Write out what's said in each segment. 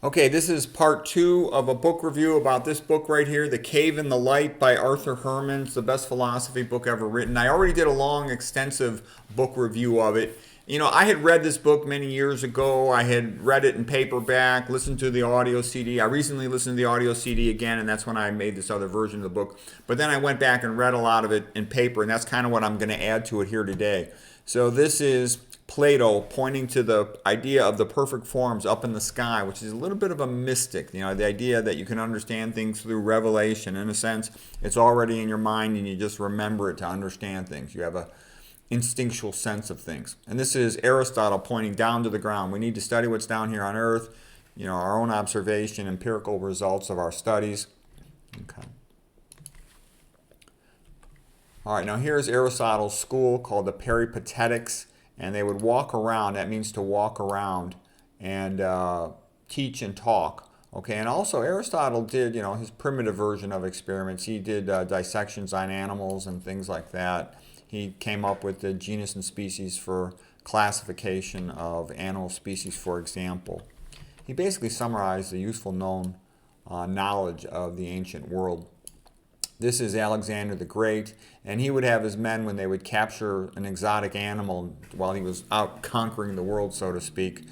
Okay, this is part two of a book review about this book right here, The Cave in the Light by Arthur Herman. It's the best philosophy book ever written. I already did a long, extensive book review of it. You know, I had read this book many years ago. I had read it in paperback, listened to the audio CD. I recently listened to the audio CD again, and that's when I made this other version of the book. But then I went back and read a lot of it in paper, and that's kind of what I'm going to add to it here today. So this is Plato pointing to the idea of the perfect forms up in the sky, which is a little bit of a mystic. You know, the idea that you can understand things through revelation. In a sense, it's already in your mind and you just remember it to understand things. You have a instinctual sense of things. And this is Aristotle pointing down to the ground. We need to study what's down here on earth, you know, our own observation, empirical results of our studies. Okay. All right, now here's Aristotle's school called the Peripatetics, and they would walk around. That means to walk around and teach and talk. Okay, and also Aristotle did, you know, his primitive version of experiments. He did dissections on animals and things like that. He came up with the genus and species for classification of animal species, for example. He basically summarized the useful known knowledge of the ancient world. This is Alexander the Great, and he would have his men, when they would capture an exotic animal while he was out conquering the world, so to speak,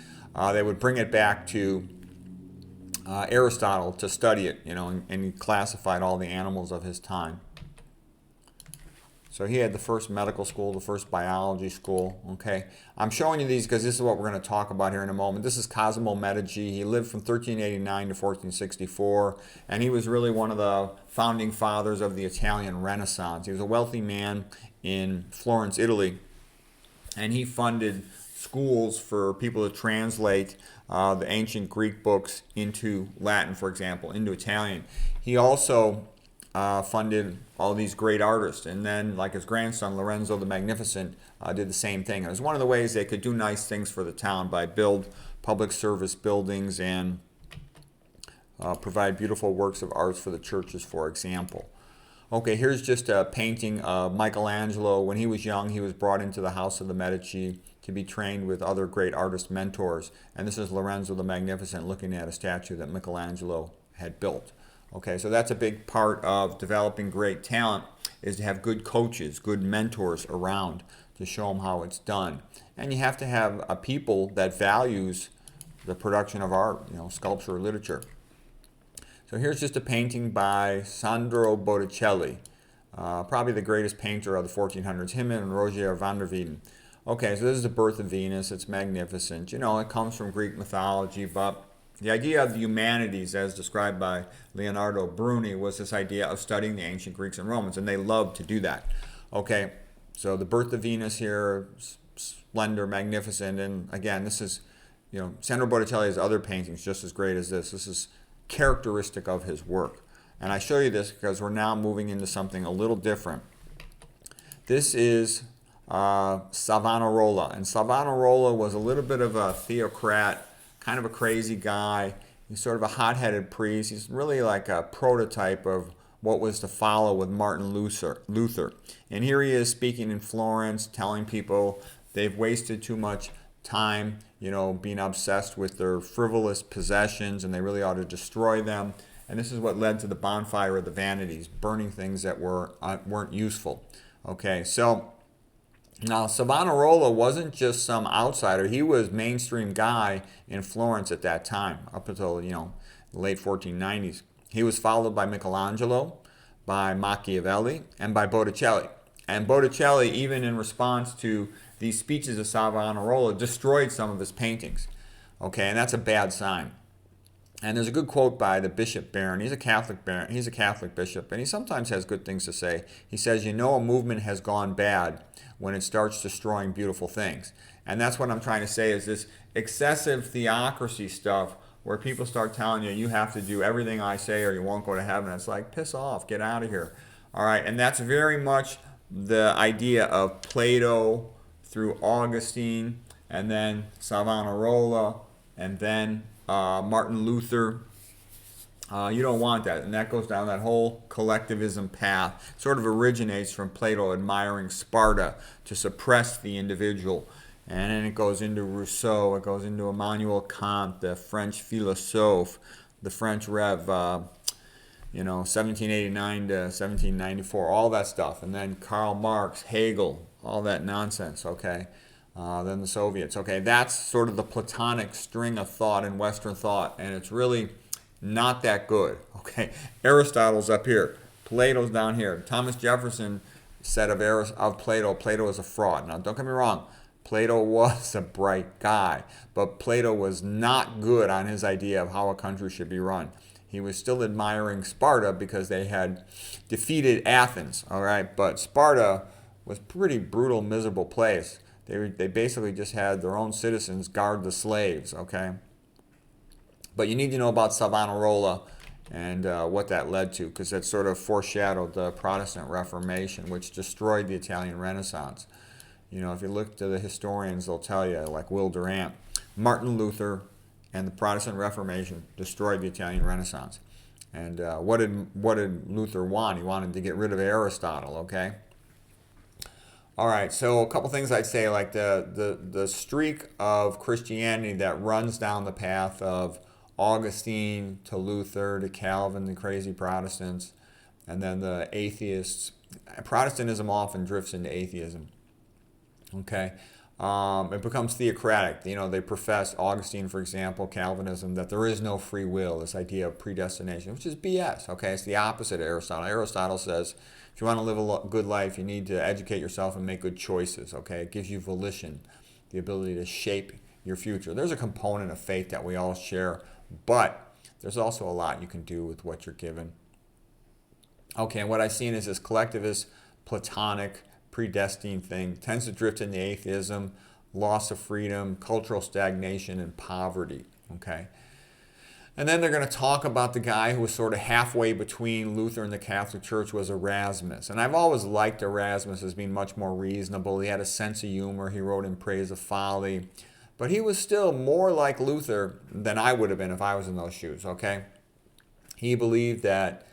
they would bring it back to Aristotle to study it, you know, and he classified all the animals of his time. So he had the first medical school, the first biology school, okay? I'm showing you these because this is what we're going to talk about here in a moment. This is Cosimo Medici. He lived from 1389 to 1464, and he was really one of the founding fathers of the Italian Renaissance. He was a wealthy man in Florence, Italy, and he funded schools for people to translate the ancient Greek books into Latin, for example, into Italian. He also funded all these great artists. And then, like his grandson, Lorenzo the Magnificent, did the same thing. It was one of the ways they could do nice things for the town by build public service buildings and provide beautiful works of art for the churches, for example. Okay, here's just a painting of Michelangelo. When he was young, he was brought into the house of the Medici to be trained with other great artist mentors. And this is Lorenzo the Magnificent looking at a statue that Michelangelo had built. Okay, so that's a big part of developing great talent, is to have good coaches, good mentors around to show them how it's done. And you have to have a people that values the production of art, you know, sculpture, literature. So here's just a painting by Sandro Botticelli, probably the greatest painter of the 1400s, him and Roger van der Weyden. Okay, so this is the birth of Venus. It's magnificent. You know, it comes from Greek mythology, but the idea of the humanities, as described by Leonardo Bruni, was this idea of studying the ancient Greeks and Romans, and they loved to do that. Okay, so the birth of Venus here, splendor, magnificent, and again, this is, you know, Sandro Botticelli has other paintings just as great as this. This is characteristic of his work. And I show you this because we're now moving into something a little different. This is Savonarola, and Savonarola was a little bit of a theocrat, kind of a crazy guy. He's sort of a hot-headed priest. He's really like a prototype of what was to follow with Martin Luther. And here he is speaking in Florence, telling people they've wasted too much time, you know, being obsessed with their frivolous possessions, and they really ought to destroy them. And this is what led to the bonfire of the vanities, burning things that weren't useful. Okay, so now, Savonarola wasn't just some outsider. He was mainstream guy in Florence at that time, up until, you know, the late 1490s. He was followed by Michelangelo, by Machiavelli, and by Botticelli. And Botticelli, even in response to these speeches of Savonarola, destroyed some of his paintings. Okay, and that's a bad sign. And there's a good quote by the Bishop Barron. He's a Catholic Baron. He's a Catholic bishop, and he sometimes has good things to say. He says, you know, a movement has gone bad when it starts destroying beautiful things. And that's what I'm trying to say, is this excessive theocracy stuff where people start telling you, you have to do everything I say or you won't go to heaven. It's like, piss off, get out of here. All right, and that's very much the idea of Plato through Augustine, and then Savonarola, and then Martin Luther. You don't want that, and that goes down that whole collectivism path. Sort of originates from Plato admiring Sparta to suppress the individual. And then it goes into Rousseau, it goes into Immanuel Kant, the French philosophe, the French Rev, 1789 to 1794, all that stuff. And then Karl Marx, Hegel, all that nonsense, okay? Then the Soviets, okay? That's sort of the Platonic string of thought in Western thought, and it's really not that good, okay? Aristotle's up here. Plato's down here. Thomas Jefferson said of Plato is a fraud. Now, don't get me wrong. Plato was a bright guy, but Plato was not good on his idea of how a country should be run. He was still admiring Sparta because they had defeated Athens, all right? But Sparta was a pretty brutal, miserable place. They basically just had their own citizens guard the slaves, okay? But you need to know about Savonarola and what that led to, because that sort of foreshadowed the Protestant Reformation, which destroyed the Italian Renaissance. If you look to the historians, they'll tell you, like Will Durant, Martin Luther and the Protestant Reformation destroyed the Italian Renaissance. And what did Luther want? He wanted to get rid of Aristotle, okay? All right, so a couple things I'd say, like the streak of Christianity that runs down the path of Augustine to Luther to Calvin, the crazy Protestants, and then the atheists. Protestantism often drifts into atheism. Okay, it becomes theocratic. They profess, Augustine, for example, Calvinism, that there is no free will, this idea of predestination, which is BS. Okay, it's the opposite of Aristotle. Aristotle says if you want to live a good life, you need to educate yourself and make good choices. Okay, it gives you volition, the ability to shape your future. There's a component of faith that we all share, but there's also a lot you can do with what you're given. Okay, and what I've seen is this collectivist, Platonic, predestined thing tends to drift into atheism, loss of freedom, cultural stagnation, and poverty. Okay, and then they're going to talk about the guy who was sort of halfway between Luther and the Catholic Church was Erasmus. And I've always liked Erasmus as being much more reasonable. He had a sense of humor. He wrote In Praise of Folly. But he was still more like Luther than I would have been if I was in those shoes, okay? He believed that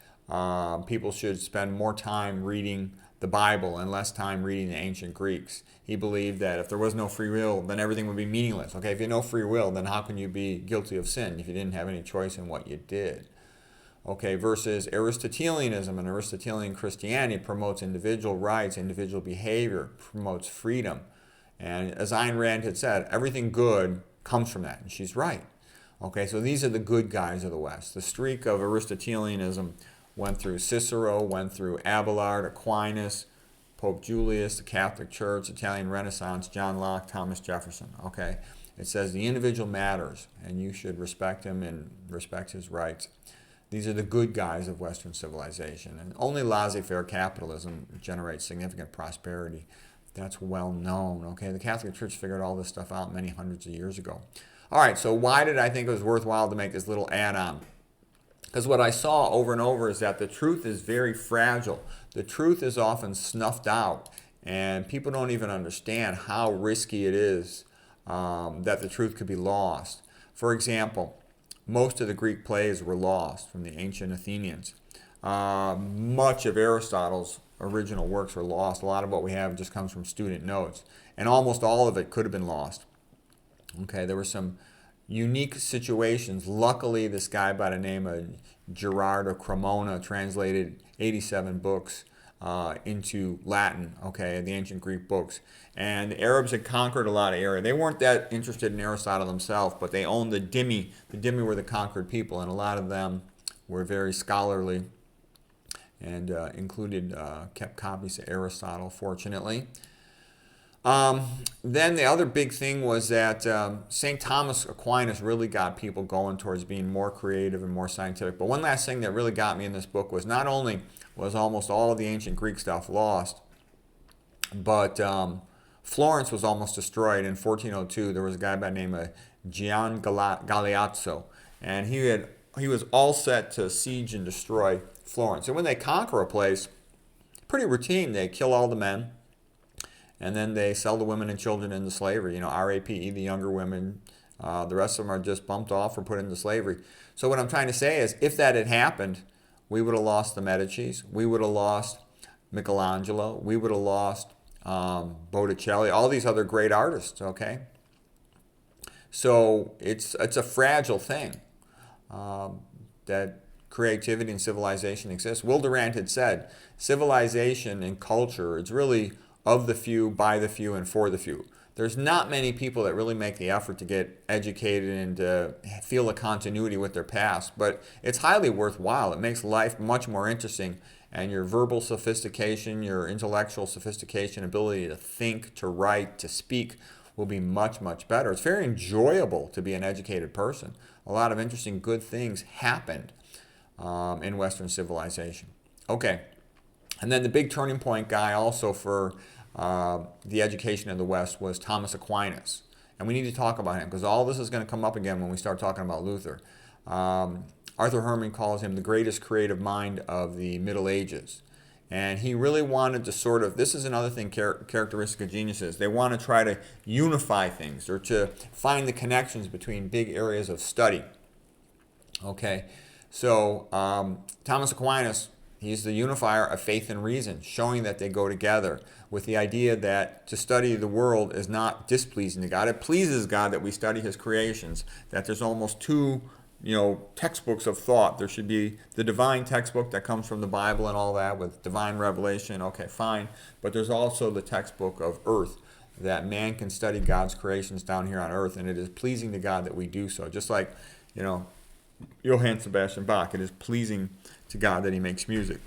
people should spend more time reading the Bible and less time reading the ancient Greeks. He believed that if there was no free will, then everything would be meaningless. Okay, if you have no free will, then how can you be guilty of sin if you didn't have any choice in what you did? Okay, versus Aristotelianism, and Aristotelian Christianity promotes individual rights, individual behavior, promotes freedom. And as Ayn Rand had said, everything good comes from that, and she's right. Okay, so these are the good guys of the West. The streak of Aristotelianism went through Cicero, went through Abelard, Aquinas, Pope Julius, the Catholic Church, Italian Renaissance, John Locke, Thomas Jefferson. Okay, it says the individual matters, and you should respect him and respect his rights. These are the good guys of Western civilization, and only laissez-faire capitalism generates significant prosperity. That's well known. Okay, the Catholic Church figured all this stuff out many hundreds of years ago. All right, so why did I think it was worthwhile to make this little add-on? Because what I saw over and over is that the truth is very fragile. The truth is often snuffed out, and people don't even understand how risky it is that the truth could be lost. For example, most of the Greek plays were lost from the ancient Athenians. Much of Aristotle's original works were lost. A lot of what we have just comes from student notes, and almost all of it could have been lost. Okay, there were some unique situations. Luckily, this guy by the name of Gerard of Cremona translated 87 books into Latin, okay, the ancient Greek books. And the Arabs had conquered a lot of area. They weren't that interested in Aristotle themselves, but they owned the dhimmi. The dhimmi were the conquered people, and a lot of them were very scholarly and kept copies of Aristotle, fortunately. Then the other big thing was that St. Thomas Aquinas really got people going towards being more creative and more scientific. But one last thing that really got me in this book was not only was almost all of the ancient Greek stuff lost, but Florence was almost destroyed in 1402. There was a guy by the name of Gian Galeazzo, and he was all set to siege and destroy Florence. And when they conquer a place, pretty routine. They kill all the men, and then they sell the women and children into slavery. RAPE, the younger women. The rest of them are just bumped off or put into slavery. So what I'm trying to say is, if that had happened, we would have lost the Medicis. We would have lost Michelangelo. We would have lost Botticelli, all these other great artists, okay? So it's a fragile thing that creativity and civilization exists. Will Durant had said, civilization and culture, it's really of the few, by the few, and for the few. There's not many people that really make the effort to get educated and to feel a continuity with their past, but it's highly worthwhile. It makes life much more interesting, and your verbal sophistication, your intellectual sophistication, ability to think, to write, to speak will be much, much better. It's very enjoyable to be an educated person. A lot of interesting, good things happened in Western civilization. Okay, and then the big turning point guy also for the education of the West was Thomas Aquinas. And we need to talk about him because all this is going to come up again when we start talking about Luther. Arthur Herman calls him the greatest creative mind of the Middle Ages. And he really wanted to sort of, this is another thing characteristic of geniuses, they want to try to unify things or to find the connections between big areas of study. Okay, so Thomas Aquinas, he's the unifier of faith and reason, showing that they go together with the idea that to study the world is not displeasing to God. It pleases God that we study his creations, that there's almost two textbooks of thought. There should be the divine textbook that comes from the Bible and all that with divine revelation, okay, fine. But there's also the textbook of earth, that man can study God's creations down here on earth, and it is pleasing to God that we do so. Just like, Johann Sebastian Bach, it is pleasing to God that he makes music.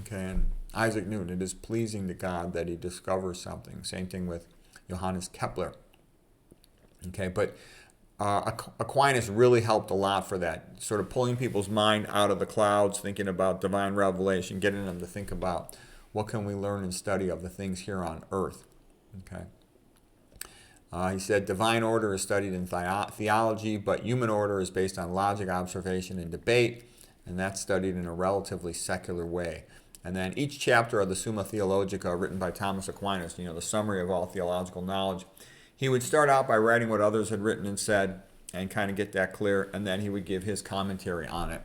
Okay, and Isaac Newton, it is pleasing to God that he discovers something. Same thing with Johannes Kepler. Okay, but Aquinas really helped a lot for that, sort of pulling people's mind out of the clouds, thinking about divine revelation, getting them to think about what can we learn and study of the things here on earth. Okay. He said divine order is studied in theology, but human order is based on logic, observation, and debate, and that's studied in a relatively secular way. And then each chapter of the Summa Theologica, written by Thomas Aquinas, the summary of all theological knowledge, he would start out by writing what others had written and said and kind of get that clear, and then he would give his commentary on it.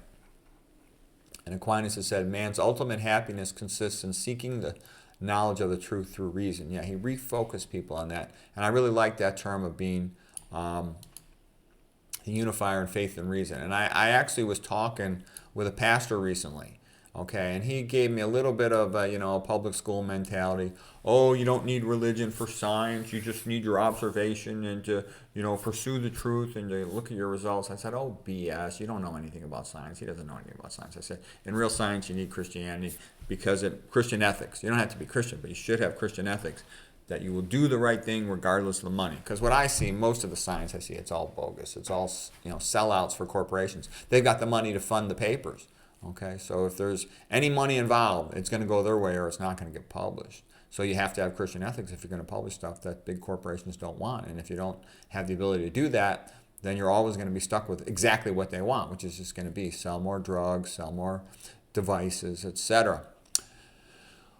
And Aquinas has said, man's ultimate happiness consists in seeking the knowledge of the truth through reason. Yeah, he refocused people on that. And I really like that term of being the unifier in faith and reason. And I actually was talking with a pastor recently, okay, and he gave me a little bit of a public school mentality. Oh, you don't need religion for science. You just need your observation and to pursue the truth and to look at your results. I said, oh, BS. You don't know anything about science. He doesn't know anything about science. I said, in real science, you need Christianity because Christian ethics. You don't have to be Christian, but you should have Christian ethics, that you will do the right thing regardless of the money. Because what I see, most of the science I see, it's all bogus. It's all sellouts for corporations. They've got the money to fund the papers. Okay, so if there's any money involved, it's going to go their way or it's not going to get published. So you have to have Christian ethics if you're going to publish stuff that big corporations don't want. And if you don't have the ability to do that, then you're always going to be stuck with exactly what they want, which is just going to be sell more drugs, sell more devices, etc.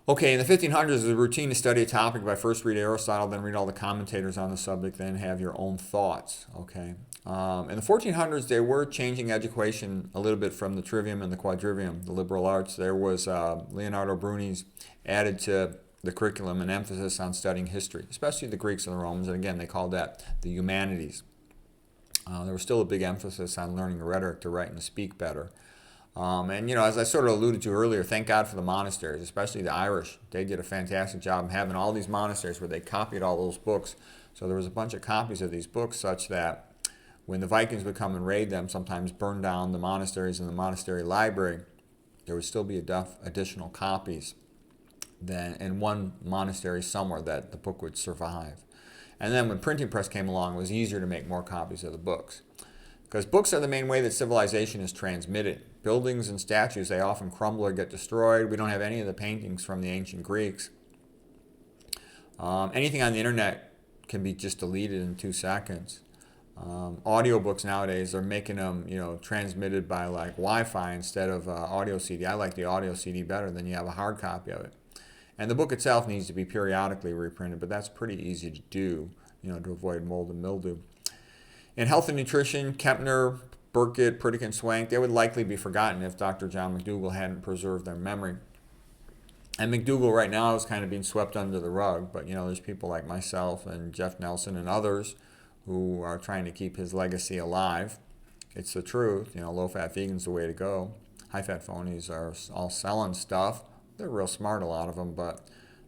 Okay, in the 1500s, it was a routine to study a topic by first read Aristotle, then read all the commentators on the subject, then have your own thoughts. Okay, in the 1400s, they were changing education a little bit from the trivium and the quadrivium, the liberal arts. There was Leonardo Bruni's added to the curriculum an emphasis on studying history, especially the Greeks and the Romans, and again, they called that the humanities. There was still a big emphasis on learning rhetoric to write and speak better. And as I sort of alluded to earlier, thank God for the monasteries, especially the Irish. They did a fantastic job of having all these monasteries where they copied all those books. So there was a bunch of copies of these books such that when the Vikings would come and raid them, sometimes burn down the monasteries and the monastery library, there would still be additional copies then in one monastery somewhere that the book would survive. And then when printing press came along, it was easier to make more copies of the books. Because books are the main way that civilization is transmitted. Buildings and statues, they often crumble or get destroyed. We don't have any of the paintings from the ancient Greeks. Anything on the internet can be just deleted in 2 seconds. Audiobooks nowadays are making them, transmitted by like Wi-Fi instead of audio CD. I like the audio CD better than you have a hard copy of it. And the book itself needs to be periodically reprinted, but that's pretty easy to do, to avoid mold and mildew. In health and nutrition, Kempner, Burkitt, Pritikin, Swank, they would likely be forgotten if Dr. John McDougall hadn't preserved their memory. And McDougal right now is kind of being swept under the rug, but there's people like myself and Jeff Nelson and others who are trying to keep his legacy alive. It's the truth. Low-fat vegan's the way to go. High-fat phonies are all selling stuff. They're real smart, a lot of them, but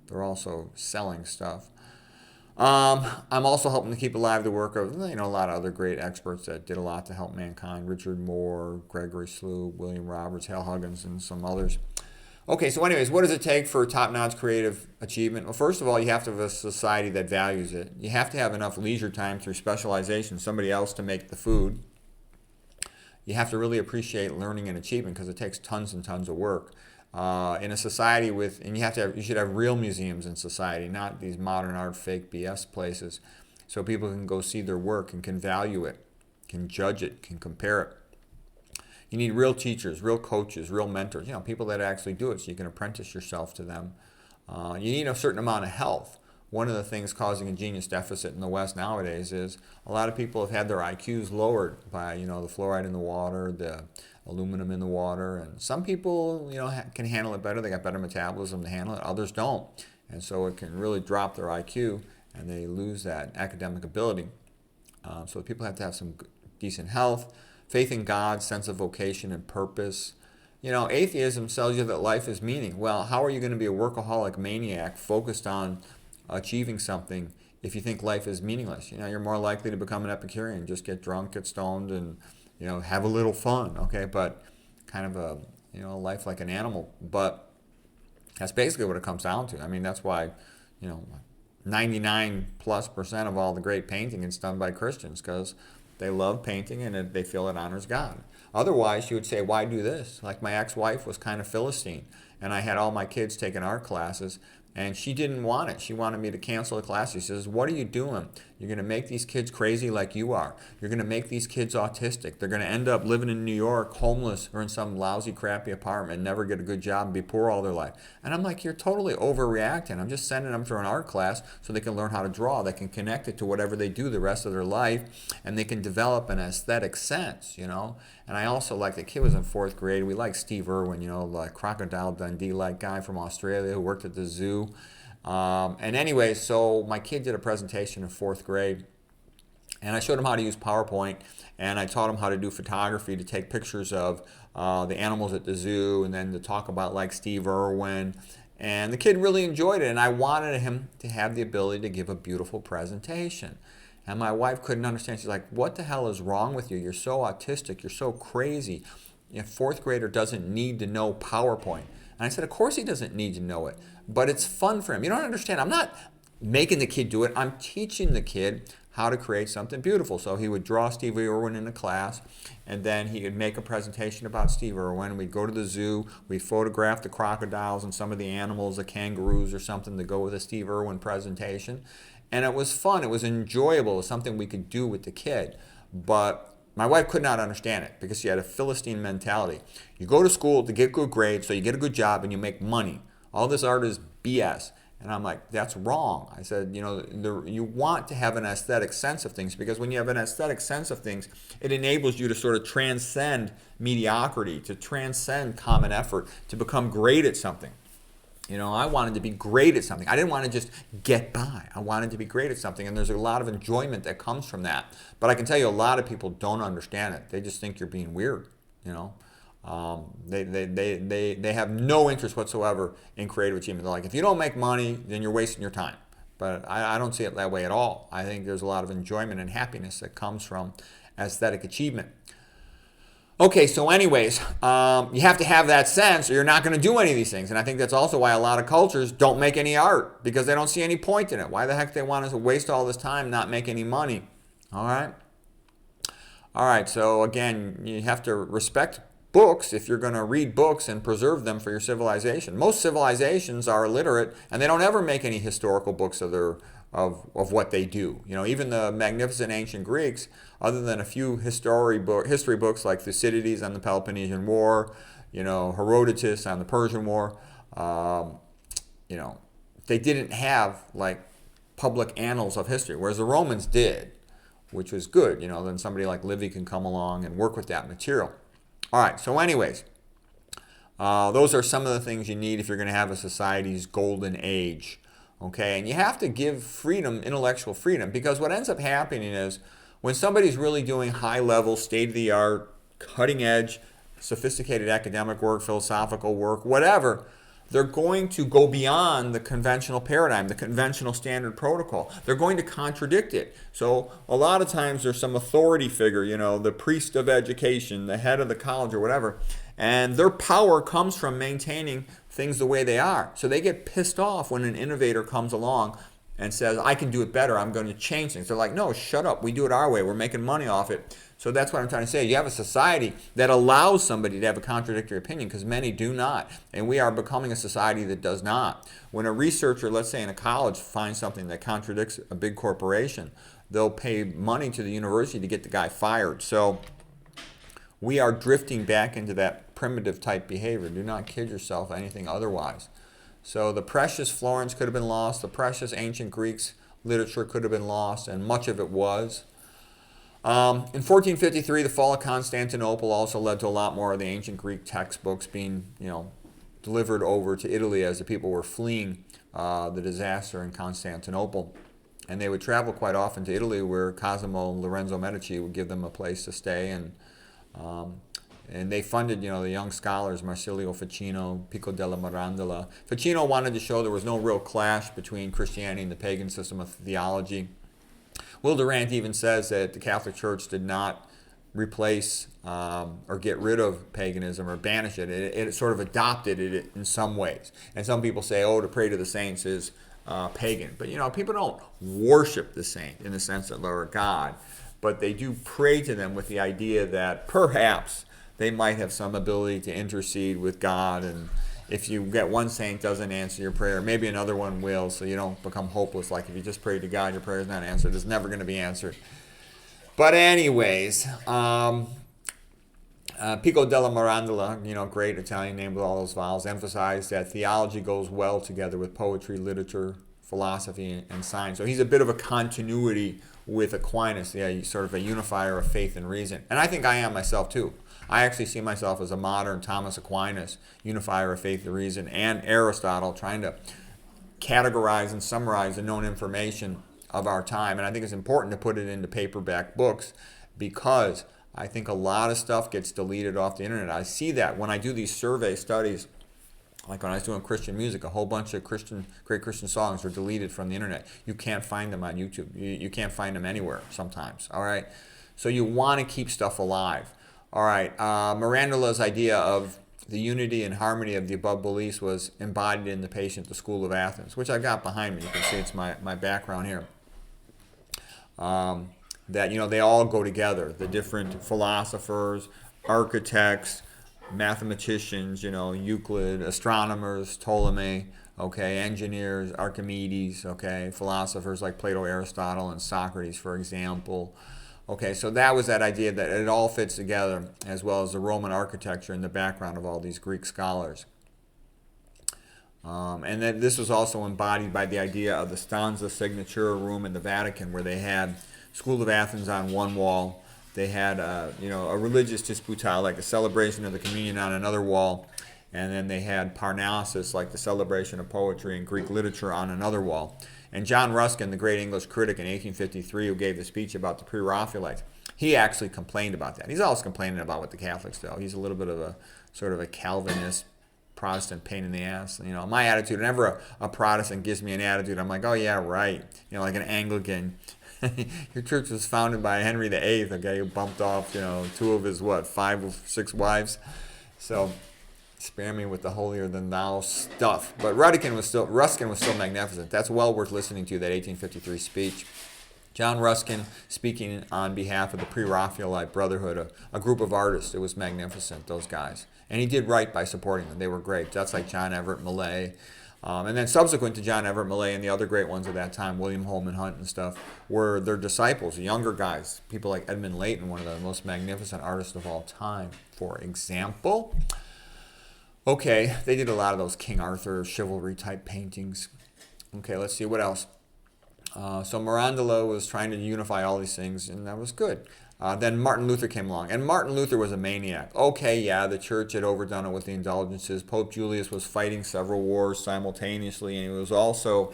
they're also selling stuff. I'm also helping to keep alive the work of a lot of other great experts that did a lot to help mankind. Richard Moore, Gregory Sloop, William Roberts, Hal Huggins, and some others. Okay, so anyways, what does it take for top-notch creative achievement? Well, first of all, you have to have a society that values it. You have to have enough leisure time through specialization, somebody else to make the food. You have to really appreciate learning and achievement because it takes tons and tons of work. In a society and you should have real museums in society, not these modern art fake BS places, so people can go see their work and can value it, can judge it, can compare it. You need real teachers, real coaches, real mentors, people that actually do it so you can apprentice yourself to them. You need a certain amount of health. One of the things causing a genius deficit in the West nowadays is a lot of people have had their IQs lowered by, the fluoride in the water, the aluminum in the water, and some people, can handle it better. They got better metabolism to handle it. Others don't, and so it can really drop their IQ, and they lose that academic ability. So people have to have some decent health, faith in God, sense of vocation and purpose. Atheism tells you that life is meaning. Well, how are you going to be a workaholic maniac focused on achieving something if you think life is meaningless? You're more likely to become an Epicurean, just get drunk, get stoned, and have a little fun, okay? But kind of a life like an animal. But that's basically what it comes down to. I mean, that's why 99+% of all the great painting is done by Christians, because they love painting and they feel it honors God. Otherwise, you would say, why do this? Like my ex-wife was kind of Philistine, and I had all my kids taking art classes, and she didn't want it. She wanted me to cancel the class. She says, what are you doing? You're going to make these kids crazy like you are. You're going to make these kids autistic. They're going to end up living in New York, homeless, or in some lousy, crappy apartment, and never get a good job and be poor all their life. And I'm like, you're totally overreacting. I'm just sending them to an art class so they can learn how to draw. They can connect it to whatever they do the rest of their life, and they can develop an aesthetic sense, And I also, like, the kid was in 4th grade. We like Steve Irwin, the Crocodile Dundee-like guy from Australia who worked at the zoo. And anyway, so my kid did a presentation in 4th grade, and I showed him how to use PowerPoint, and I taught him how to do photography, to take pictures of the animals at the zoo, and then to talk about, like, Steve Irwin. And the kid really enjoyed it, and I wanted him to have the ability to give a beautiful presentation. And my wife couldn't understand. She's like, what the hell is wrong with you? You're so autistic. You're so crazy. A 4th grader doesn't need to know PowerPoint. And I said, of course he doesn't need to know it, but it's fun for him. You don't understand. I'm not making the kid do it. I'm teaching the kid how to create something beautiful. So he would draw Steve Irwin in a class, and then he would make a presentation about Steve Irwin. We'd go to the zoo. We'd photograph the crocodiles and some of the animals, the kangaroos or something, to go with a Steve Irwin presentation. And it was fun. It was enjoyable. It was something we could do with the kid. But my wife could not understand it because she had a Philistine mentality. You go to school to get good grades, so you get a good job and you make money. All this art is BS. And I'm like, that's wrong. I said, you want to have an aesthetic sense of things, because when you have an aesthetic sense of things, it enables you to sort of transcend mediocrity, to transcend common effort, to become great at something. I wanted to be great at something. I didn't want to just get by. I wanted to be great at something, and there's a lot of enjoyment that comes from that. But I can tell you, a lot of people don't understand it. They just think you're being weird. They have no interest whatsoever in creative achievement. They're like, if you don't make money, then you're wasting your time. But I don't see it that way at all. I think there's a lot of enjoyment and happiness that comes from aesthetic achievement. Okay, so anyways, you have to have that sense or you're not going to do any of these things. And I think that's also why a lot of cultures don't make any art, because they don't see any point in it. Why the heck they want us to waste all this time, not make any money? All right, so again, you have to respect books if you're going to read books and preserve them for your civilization. Most civilizations are illiterate, and they don't ever make any historical books of what they do. Even the magnificent ancient Greeks, other than a few history books like Thucydides on the Peloponnesian War, Herodotus on the Persian War, they didn't have like public annals of history, whereas the Romans did, which was good. Then somebody like Livy can come along and work with that material. All right, so anyways, Those are some of the things you need if you're going to have a society's golden age. Okay, and you have to give freedom, intellectual freedom, because what ends up happening is when somebody's really doing high-level, state-of-the-art, cutting-edge, sophisticated academic work, philosophical work, whatever, they're going to go beyond the conventional paradigm, the conventional standard protocol. They're going to contradict it. So a lot of times there's some authority figure, the priest of education, the head of the college or whatever, and their power comes from maintaining things the way they are. So they get pissed off when an innovator comes along and says, I can do it better, I'm going to change things. They're like, no, shut up, we do it our way, we're making money off it. So that's what I'm trying to say. You have a society that allows somebody to have a contradictory opinion, because many do not. And we are becoming a society that does not. When a researcher, let's say in a college, finds something that contradicts a big corporation, they'll pay money to the university to get the guy fired. So we are drifting back into that primitive type behavior. Do not kid yourself anything otherwise. So the precious Florence could have been lost. The precious ancient Greeks literature could have been lost, and much of it was. In 1453, the fall of Constantinople also led to a lot more of the ancient Greek textbooks being, delivered over to Italy as the people were fleeing the disaster in Constantinople. And they would travel quite often to Italy, where Cosimo Lorenzo Medici would give them a place to stay, and they funded, the young scholars, Marsilio Ficino, Pico della Mirandola. Ficino wanted to show there was no real clash between Christianity and the pagan system of theology. Will Durant even says that the Catholic Church did not replace or get rid of paganism or banish it. It sort of adopted it in some ways. And some people say, to pray to the saints is pagan. But, people don't worship the saint in the sense that they're a god. But they do pray to them with the idea that perhaps they might have some ability to intercede with God, and if you get one saint doesn't answer your prayer, maybe another one will, so you don't become hopeless. Like if you just pray to God, your prayer is not answered. It's never going to be answered. But anyways, Pico della Mirandola, great Italian name with all those vowels, emphasized that theology goes well together with poetry, literature, philosophy, and science. So he's a bit of a continuity with Aquinas, sort of a unifier of faith and reason. And I think I am myself too. I actually see myself as a modern Thomas Aquinas, unifier of faith and reason, and Aristotle, trying to categorize and summarize the known information of our time. And I think it's important to put it into paperback books, because I think a lot of stuff gets deleted off the internet. I see that when I do these survey studies, like when I was doing Christian music, a whole bunch of great Christian songs were deleted from the internet. You can't find them on YouTube. You can't find them anywhere sometimes, all right? So you want to keep stuff alive. All right, Mirandola's idea of the unity and harmony of the above beliefs was embodied in the Patient, the School of Athens, which I got behind me. You can see it's my background here. That, they all go together. The different philosophers, architects, mathematicians, Euclid, astronomers, Ptolemy, engineers, Archimedes, philosophers like Plato, Aristotle, and Socrates, for example. So that was that idea that it all fits together, as well as the Roman architecture in the background of all these Greek scholars. And then this was also embodied by the idea of the Stanza Signatura room in the Vatican, where they had School of Athens on one wall. They had a religious disputale, like the celebration of the communion, on another wall. And then they had Parnassus, like the celebration of poetry and Greek literature, on another wall. And John Ruskin, the great English critic in 1853, who gave the speech about the Pre-Raphaelites, he actually complained about that. He's always complaining about what the Catholics do. He's a little bit of a sort of a Calvinist, Protestant pain in the ass. My attitude, whenever a Protestant gives me an attitude, I'm like, oh yeah, right. Like an Anglican. Your church was founded by Henry VIII, a guy who bumped off, two of his, 5 or 6 wives. So spare me with the holier-than-thou stuff. But Ruskin was still magnificent. That's well worth listening to, that 1853 speech. John Ruskin speaking on behalf of the Pre-Raphaelite Brotherhood, a group of artists. It was magnificent, those guys. And he did right by supporting them. They were great. That's like John Everett Millay. And then subsequent to John Everett Millay and the other great ones of that time, William Holman Hunt and stuff, were their disciples, younger guys. People like Edmund Layton, one of the most magnificent artists of all time, for example. They did a lot of those King Arthur chivalry type paintings. Let's see what else. So Mirandola was trying to unify all these things, and that was good. Then Martin Luther came along, and Martin Luther was a maniac. Okay, yeah, the church had overdone it with the indulgences. Pope Julius was fighting several wars simultaneously, and he was also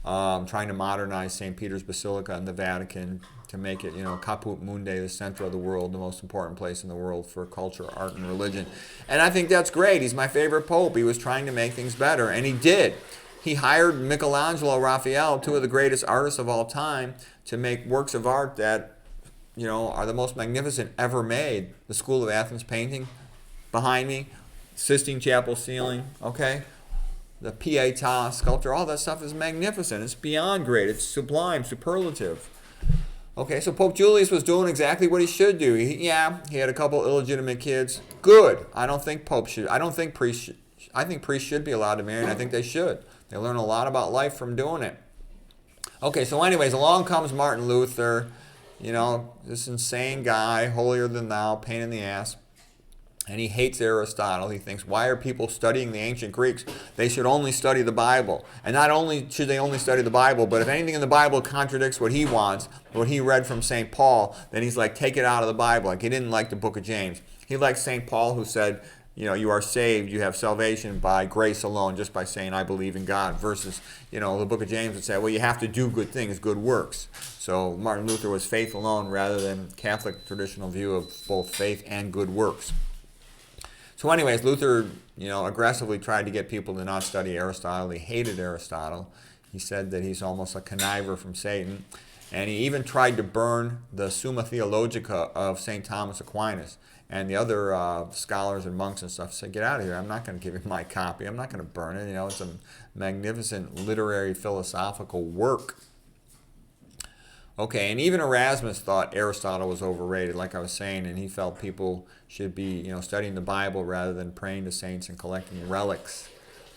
trying to modernize St. Peter's Basilica in the Vatican to make it, caput mundi, the center of the world, the most important place in the world for culture, art, and religion. And I think that's great. He's my favorite pope. He was trying to make things better, and he did. He hired Michelangelo, Raphael, two of the greatest artists of all time, to make works of art that, are the most magnificent ever made. The School of Athens painting behind me, Sistine Chapel ceiling, okay? The Pietà sculpture, all that stuff is magnificent. It's beyond great. It's sublime, superlative. Okay, so Pope Julius was doing exactly what he should do. He had a couple illegitimate kids. Good. I don't think popes should. I don't think priests should. I think priests should be allowed to marry, and I think they should. They learn a lot about life from doing it. Okay, so anyways, along comes Martin Luther, this insane guy, holier than thou, pain in the ass. And he hates Aristotle. He thinks, why are people studying the ancient Greeks? They should only study the Bible. And not only should they only study the Bible, but if anything in the Bible contradicts what he wants, what he read from St. Paul, then he's like, take it out of the Bible. Like, he didn't like the book of James. He liked St. Paul, who said, you are saved, you have salvation by grace alone, just by saying, I believe in God, versus, the book of James would say, well, you have to do good things, good works. So Martin Luther was faith alone rather than Catholic traditional view of both faith and good works. So anyways, Luther, aggressively tried to get people to not study Aristotle. He hated Aristotle. He said that he's almost a conniver from Satan. And he even tried to burn the Summa Theologica of St. Thomas Aquinas. And the other scholars and monks and stuff said, get out of here. I'm not going to give you my copy. I'm not going to burn it. It's a magnificent literary philosophical work. Okay, and even Erasmus thought Aristotle was overrated, like I was saying, and he felt people should be, studying the Bible rather than praying to saints and collecting relics.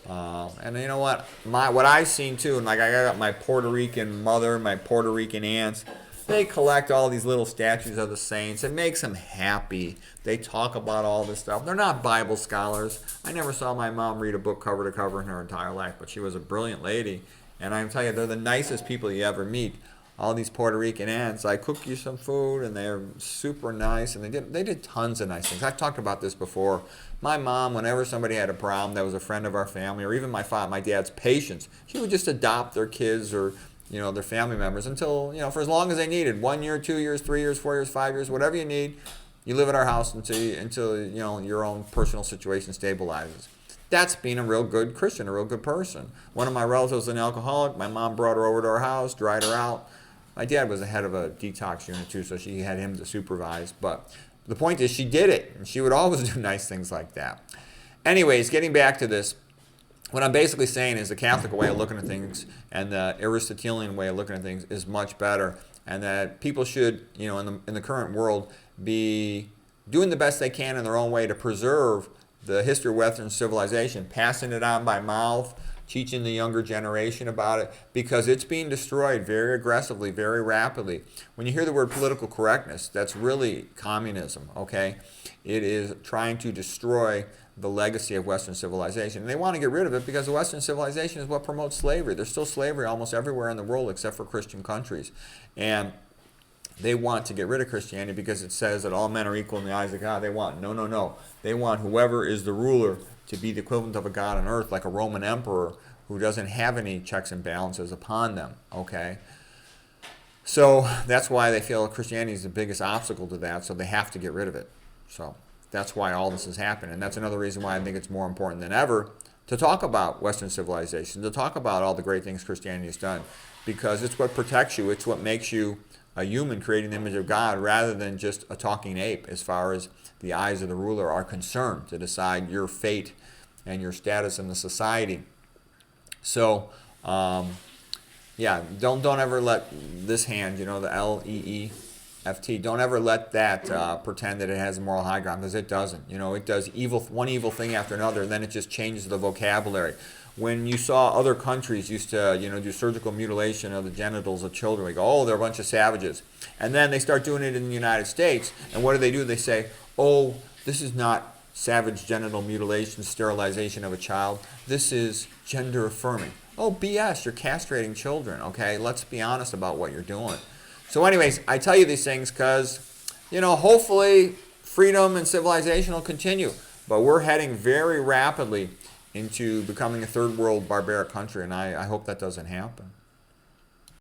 And you know what? What I've seen too, and like I got my Puerto Rican mother, my Puerto Rican aunts, they collect all these little statues of the saints. It makes them happy. They talk about all this stuff. They're not Bible scholars. I never saw my mom read a book cover to cover in her entire life, but she was a brilliant lady. And I'm telling you, they're the nicest people you ever meet. All these Puerto Rican aunts, I cook you some food, and they're super nice, and they did tons of nice things. I've talked about this before. My mom, whenever somebody had a problem that was a friend of our family, or even my dad's patients, she would just adopt their kids or their family members until, for as long as they needed. 1 year, 2 years, 3 years, 4 years, 5 years, whatever you need. You live at our house until your own personal situation stabilizes. That's being a real good Christian, a real good person. One of my relatives was an alcoholic. My mom brought her over to our house, dried her out. My dad was the head of a detox unit too, so she had him to supervise. But the point is, she did it, and she would always do nice things like that. Anyways, getting back to this, what I'm basically saying is the Catholic way of looking at things and the Aristotelian way of looking at things is much better, and that people should, in the current world, be doing the best they can in their own way to preserve the history of Western civilization, passing it on by mouth, teaching the younger generation about it, because it's being destroyed very aggressively, very rapidly. When you hear the word political correctness, that's really communism, okay? It is trying to destroy the legacy of Western civilization. And they want to get rid of it because the Western civilization is what promotes slavery. There's still slavery almost everywhere in the world except for Christian countries. And they want to get rid of Christianity because it says that all men are equal in the eyes of God. They want, no. They want whoever is the ruler to be the equivalent of a god on earth, like a Roman emperor who doesn't have any checks and balances upon them, okay? So that's why they feel Christianity is the biggest obstacle to that, so they have to get rid of it. So that's why all this has happened, and that's another reason why I think it's more important than ever to talk about Western civilization, to talk about all the great things Christianity has done, because it's what protects you, it's what makes you a human creating the image of God rather than just a talking ape as far as the eyes of the ruler are concerned to decide your fate and your status in the society. So, don't ever let this hand, the LEEFT, don't ever let that pretend that it has a moral high ground, because it doesn't. It does one evil thing after another, and then it just changes the vocabulary. When you saw other countries used to, do surgical mutilation of the genitals of children, we go, oh, they're a bunch of savages. And then they start doing it in the United States, and what do? They say, oh, this is not savage genital mutilation, sterilization of a child. This is gender affirming. Oh, BS, you're castrating children, okay? Let's be honest about what you're doing. So anyways, I tell you these things because hopefully freedom and civilization will continue. But we're heading very rapidly into becoming a third world barbaric country, and I hope that doesn't happen.